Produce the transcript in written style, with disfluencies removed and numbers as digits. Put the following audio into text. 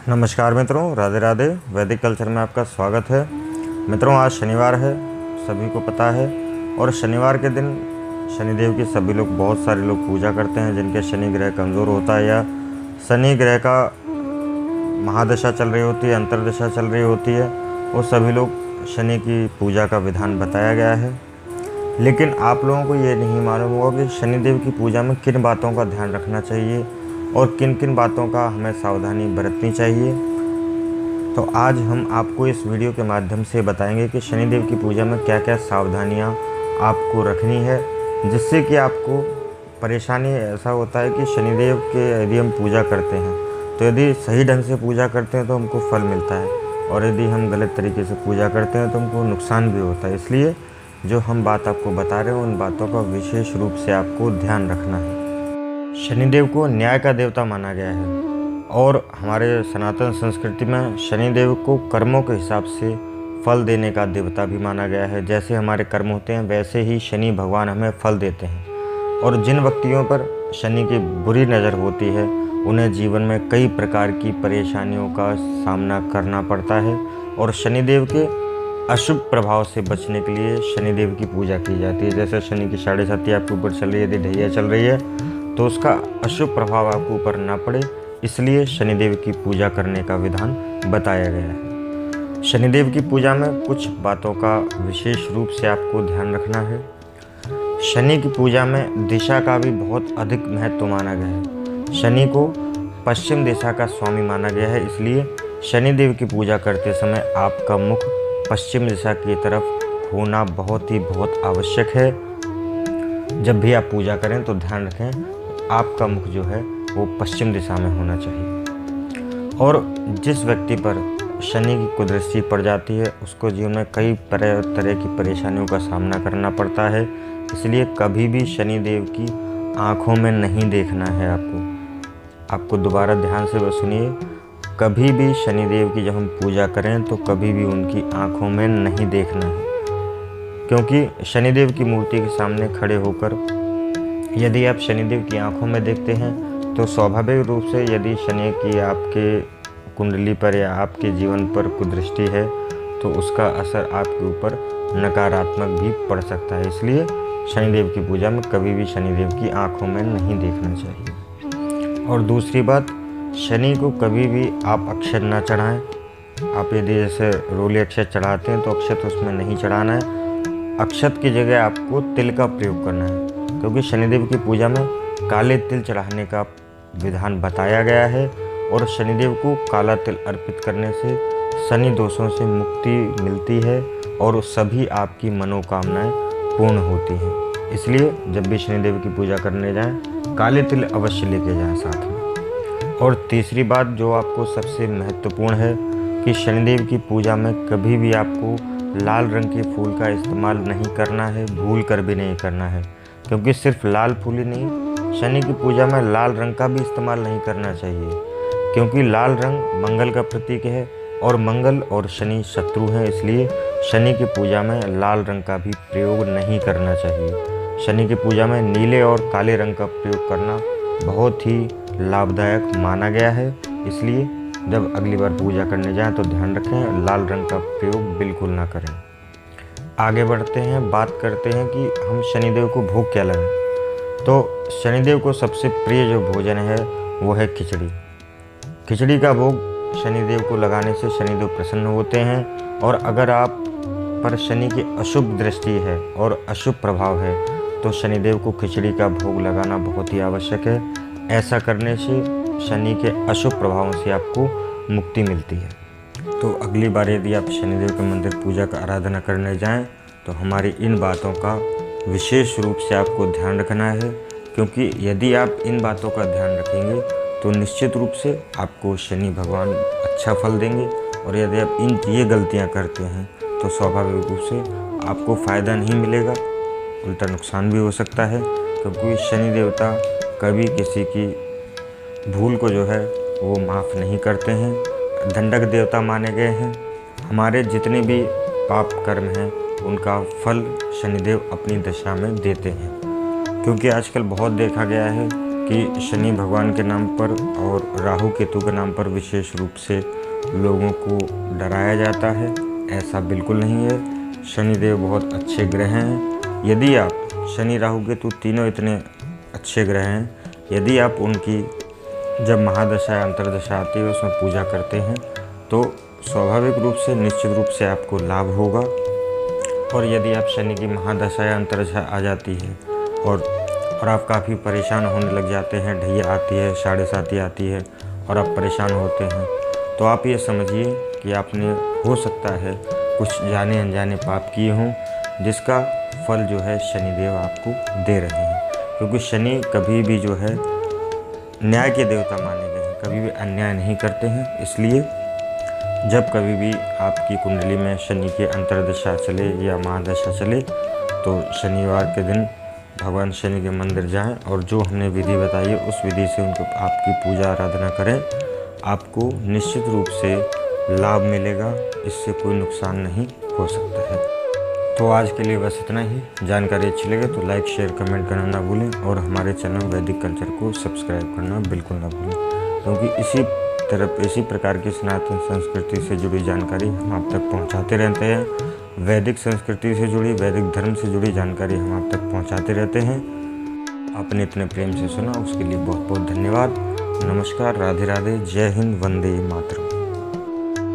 नमस्कार मित्रों, राधे राधे। वैदिक कल्चर में आपका स्वागत है। मित्रों, आज शनिवार है, सभी को पता है। और शनिवार के दिन शनिदेव की सभी लोग, बहुत सारे लोग पूजा करते हैं जिनके शनि ग्रह कमज़ोर होता है या शनि ग्रह का महादशा चल रही होती है, अंतर्दशा चल रही होती है। वो सभी लोग शनि की पूजा का विधान बताया गया है। लेकिन आप लोगों को ये नहीं मालूम होगा कि शनिदेव की पूजा में किन बातों का ध्यान रखना चाहिए और किन किन बातों का हमें सावधानी बरतनी चाहिए। तो आज हम आपको इस वीडियो के माध्यम से बताएंगे कि शनिदेव की पूजा में क्या क्या सावधानियां आपको रखनी है, जिससे कि आपको परेशानी ऐसा होता है कि शनिदेव के यदि हम पूजा करते हैं तो यदि सही ढंग से पूजा करते हैं तो हमको फल मिलता है, और यदि हम गलत तरीके से पूजा करते हैं तो हमको नुकसान भी होता है। इसलिए जो हम बात आपको बता रहे हैं उन बातों का विशेष रूप से आपको ध्यान रखना है। शनिदेव को न्याय का देवता माना गया है और हमारे सनातन संस्कृति में शनिदेव को कर्मों के हिसाब से फल देने का देवता भी माना गया है। जैसे हमारे कर्म होते हैं वैसे ही शनि भगवान हमें फल देते हैं। और जिन व्यक्तियों पर शनि की बुरी नज़र होती है उन्हें जीवन में कई प्रकार की परेशानियों का सामना करना पड़ता है, और शनिदेव के अशुभ प्रभाव से बचने के लिए शनिदेव की पूजा की जाती है। जैसे शनि की 7.5 आपके ऊपर चल रही है, यदि ढैया चल रही है तो उसका अशुभ प्रभाव आपके ऊपर ना पड़े, इसलिए शनिदेव की पूजा करने का विधान बताया गया है। शनिदेव की पूजा में कुछ बातों का विशेष रूप से आपको ध्यान रखना है। शनि की पूजा में दिशा का भी बहुत अधिक महत्व माना गया है। शनि को पश्चिम दिशा का स्वामी माना गया है, इसलिए शनिदेव की पूजा करते समय आपका मुख पश्चिम दिशा की तरफ होना बहुत आवश्यक है। जब भी आप पूजा करें तो ध्यान रखें आपका मुख जो है वो पश्चिम दिशा में होना चाहिए। और जिस व्यक्ति पर शनि की कुदृष्टि पड़ जाती है उसको जीवन में कई तरह की परेशानियों का सामना करना पड़ता है, इसलिए कभी भी शनिदेव की आँखों में नहीं देखना है। आपको दोबारा ध्यान से सुनिए, कभी भी शनिदेव की जब हम पूजा करें तो कभी भी उनकी आँखों में नहीं देखना है, क्योंकि शनिदेव की मूर्ति के सामने खड़े होकर यदि आप शनिदेव की आंखों में देखते हैं तो स्वाभाविक रूप से यदि शनि की आपके कुंडली पर या आपके जीवन पर कुदृष्टि है तो उसका असर आपके ऊपर नकारात्मक भी पड़ सकता है। इसलिए शनिदेव की पूजा में कभी भी शनिदेव की आंखों में नहीं देखना चाहिए। और दूसरी बात, शनि को कभी भी आप अक्षत ना चढ़ाएं। आप यदि जैसे रोली अक्षत चढ़ाते हैं तो अक्षत उसमें नहीं चढ़ाना है। अक्षत की जगह आपको तिल का प्रयोग करना है, क्योंकि शनिदेव की पूजा में काले तिल चढ़ाने का विधान बताया गया है, और शनिदेव को काला तिल अर्पित करने से शनि दोषों से मुक्ति मिलती है और सभी आपकी मनोकामनाएं पूर्ण होती हैं। इसलिए जब भी शनिदेव की पूजा करने जाएं काले तिल अवश्य लेके जाएं साथ में। और तीसरी बात जो आपको सबसे महत्वपूर्ण है कि शनिदेव की पूजा में कभी भी आपको लाल रंग के फूल का इस्तेमाल नहीं करना है, भूल कर भी नहीं करना है। क्योंकि सिर्फ लाल फूल ही नहीं, शनि की पूजा में लाल रंग का भी इस्तेमाल नहीं करना चाहिए, क्योंकि लाल रंग मंगल का प्रतीक है और मंगल और शनि शत्रु हैं। इसलिए शनि की पूजा में लाल रंग का भी प्रयोग नहीं करना चाहिए। शनि की पूजा में नीले और काले रंग का प्रयोग करना बहुत ही लाभदायक माना गया है। इसलिए जब अगली बार पूजा करने जाएं तो ध्यान रखें लाल रंग का प्रयोग बिल्कुल ना करें। आगे बढ़ते हैं, बात करते हैं कि हम शनिदेव को भोग क्या लगाएं। तो शनिदेव को सबसे प्रिय जो भोजन है वो है खिचड़ी। खिचड़ी का भोग शनिदेव को लगाने से शनिदेव प्रसन्न होते हैं, और अगर आप पर शनि की अशुभ दृष्टि है और अशुभ प्रभाव है तो शनिदेव को खिचड़ी का भोग लगाना बहुत ही आवश्यक है। ऐसा करने से शनि के अशुभ प्रभावों से आपको मुक्ति मिलती है। तो अगली बार यदि आप शनिदेव के मंदिर पूजा का आराधना करने जाएं तो हमारी इन बातों का विशेष रूप से आपको ध्यान रखना है, क्योंकि यदि आप इन बातों का ध्यान रखेंगे तो निश्चित रूप से आपको शनि भगवान अच्छा फल देंगे। और यदि आप ये गलतियां करते हैं तो स्वाभाविक रूप से आपको फ़ायदा नहीं मिलेगा, उल्टा नुकसान भी हो सकता है, क्योंकि शनि देवता कभी किसी की भूल को जो है वो माफ़ नहीं करते हैं। दंडक देवता माने गए हैं। हमारे जितने भी पाप कर्म हैं उनका फल शनिदेव अपनी दशा में देते हैं, क्योंकि आजकल बहुत देखा गया है कि शनि भगवान के नाम पर और राहु केतु के नाम पर विशेष रूप से लोगों को डराया जाता है। ऐसा बिल्कुल नहीं है। शनिदेव बहुत अच्छे ग्रह हैं। यदि आप शनि राहु केतु तीनों इतने अच्छे ग्रह हैं, यदि आप उनकी जब महादशा या अंतर्दशा आती है उसमें पूजा करते हैं तो स्वाभाविक रूप से निश्चित रूप से आपको लाभ होगा। और यदि आप शनि की महादशा या अंतर्दशा आ जाती है और आप काफ़ी परेशान होने लग जाते हैं, ढैया आती है, साढ़े साती आती है और आप परेशान होते हैं, तो आप ये समझिए कि आपने हो सकता है कुछ जाने अनजाने पाप किए हों, जिसका फल जो है शनिदेव आपको दे रहे हैं। क्योंकि शनि कभी भी जो है न्याय के देवता माने गए हैं, कभी भी अन्याय नहीं करते हैं। इसलिए जब कभी भी आपकी कुंडली में शनि की अंतर्दशा चले या महादशा चले तो शनिवार के दिन भगवान शनि के मंदिर जाएं और जो हमने विधि बताई है उस विधि से उनको आपकी पूजा आराधना करें। आपको निश्चित रूप से लाभ मिलेगा, इससे कोई नुकसान नहीं हो सकता है। तो आज के लिए बस इतना ही। जानकारी अच्छी लगे तो लाइक शेयर कमेंट करना ना भूलें और हमारे चैनल वैदिक कल्चर को सब्सक्राइब करना बिल्कुल ना भूलें, क्योंकि इसी प्रकार की सनातन संस्कृति से जुड़ी जानकारी हम आप तक पहुंचाते रहते हैं। वैदिक संस्कृति से जुड़ी, वैदिक धर्म से जुड़ी जानकारी हम आप तक पहुंचाते रहते हैं। आपने इतने प्रेम से सुना उसके लिए बहुत बहुत धन्यवाद। नमस्कार, राधे राधे, जय हिंद, वंदे मातरम।